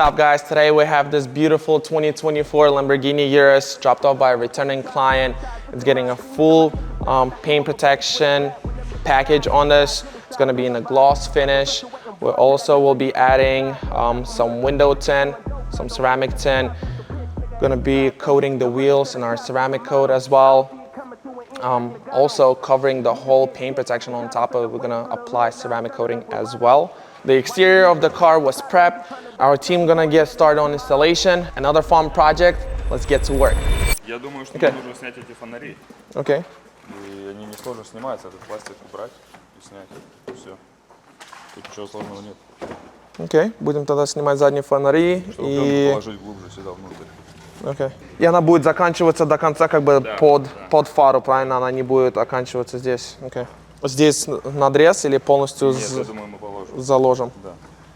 up, guys? Today we have this beautiful 2024 Lamborghini Urus dropped off by a returning client. It's getting a full paint protection package on this. It's going to be in a gloss finish. We also will be adding some window tint, some ceramic tint. Going to be coating the wheels in our ceramic coat as well. Also covering the whole paint protection on top of it, we're going to apply ceramic coating as well. The exterior of the car was prepped. Our team gonna get started on installation. Another fun project. Let's get to work. Я думаю, что нам нужно снять эти фонари. Okay. И они не сложно снимаются, этот пластик убрать и снять. Все. Тут ничего сложного нет. Okay. Будем тогда снимать задние фонари и положить глубже сюда внутрь. Okay. И она будет заканчиваться до конца как бы под фару, правильно? Она не будет оканчиваться здесь. Okay. Здесь надрез или полностью Нет, я думаю, мы положим. Заложим? Да.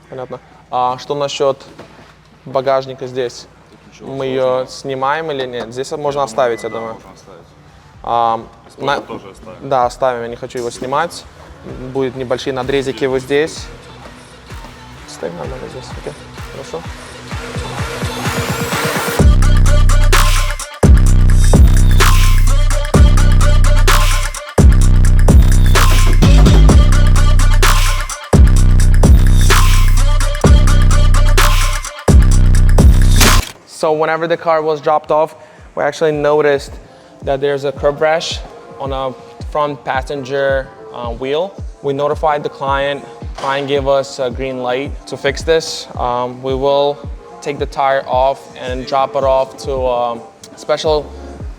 Понятно. А что насчет багажника здесь? Мы ее снимаем или нет? Здесь можно оставить, я думаю. Можно оставить. Тоже оставим. Да, оставим. Я не хочу его снимать. Будут небольшие надрезики вот здесь. Ставим нормально здесь. Окей. Хорошо. So whenever the car was dropped off, we actually noticed that there's a curb rash on a front passenger wheel. We notified the client. Client gave us a green light to fix this. We will take the tire off and drop it off to a special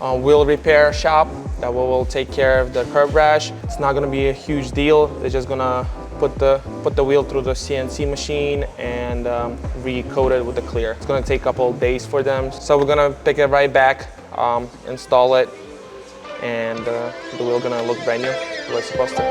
wheel repair shop that will take care of the curb rash. It's not gonna be a huge deal. They're just gonna put the wheel through the CNC machine and recoat it with the clear. It's gonna take a couple of days for them. So we're gonna pick it right back, install it, and the wheel gonna look brand new the way it's supposed to.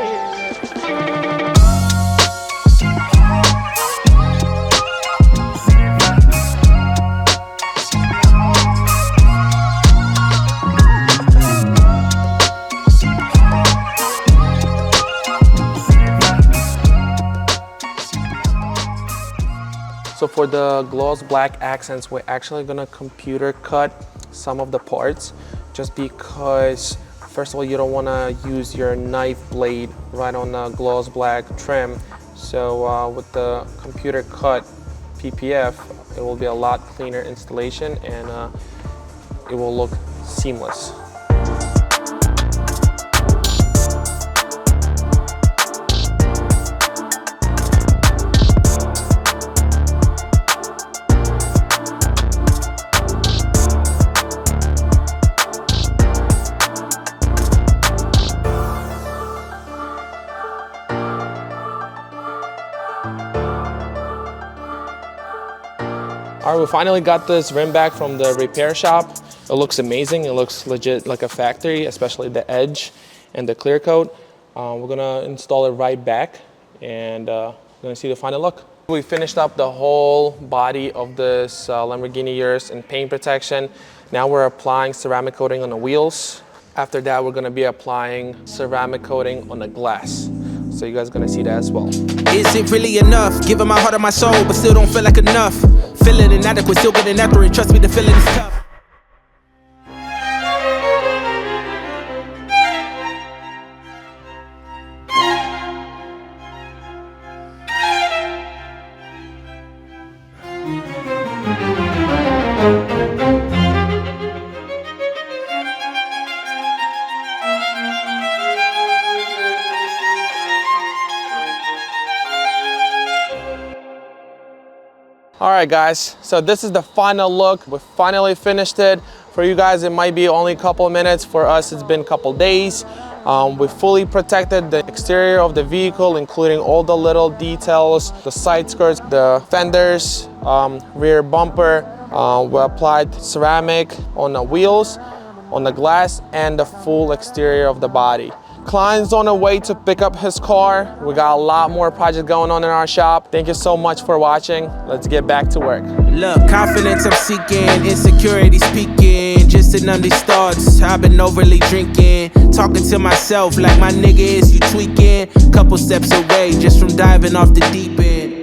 So for the gloss black accents, we're actually gonna computer cut some of the parts just because, first of all, you don't wanna use your knife blade right on the gloss black trim. So with the computer cut PPF, it will be a lot cleaner installation and it will look seamless. All right, we finally got this rim back from the repair shop. It looks amazing. It looks legit like a factory, especially the edge and the clear coat. We're gonna install it right back and we're gonna see the final look. We finished up the whole body of this Lamborghini Urus in paint protection. Now we're applying ceramic coating on the wheels. After that, we're gonna be applying ceramic coating on the glass. So you guys are gonna see that as well. Is it really enough? Giving my heart and my soul, but still don't feel like enough. Feeling inadequate, still getting after it. Trust me, the feeling is tough. All right, guys, so this is the final look. We finally finished it. For you guys, it might be only a couple of minutes. For us, it's been a couple of days. We fully protected the exterior of the vehicle, including all the little details, the side skirts, the fenders, rear bumper. We applied ceramic on the wheels, on the glass, and the full exterior of the body. Client's on the way to pick up his car. We got a lot more projects going on in our shop. Thank you so much for watching. Let's get back to work. Look, confidence I'm seeking, insecurity speaking, just to numb these thoughts. I've been overly drinking, talking to myself like my nigga is you tweaking. Couple steps away just from diving off the deep end.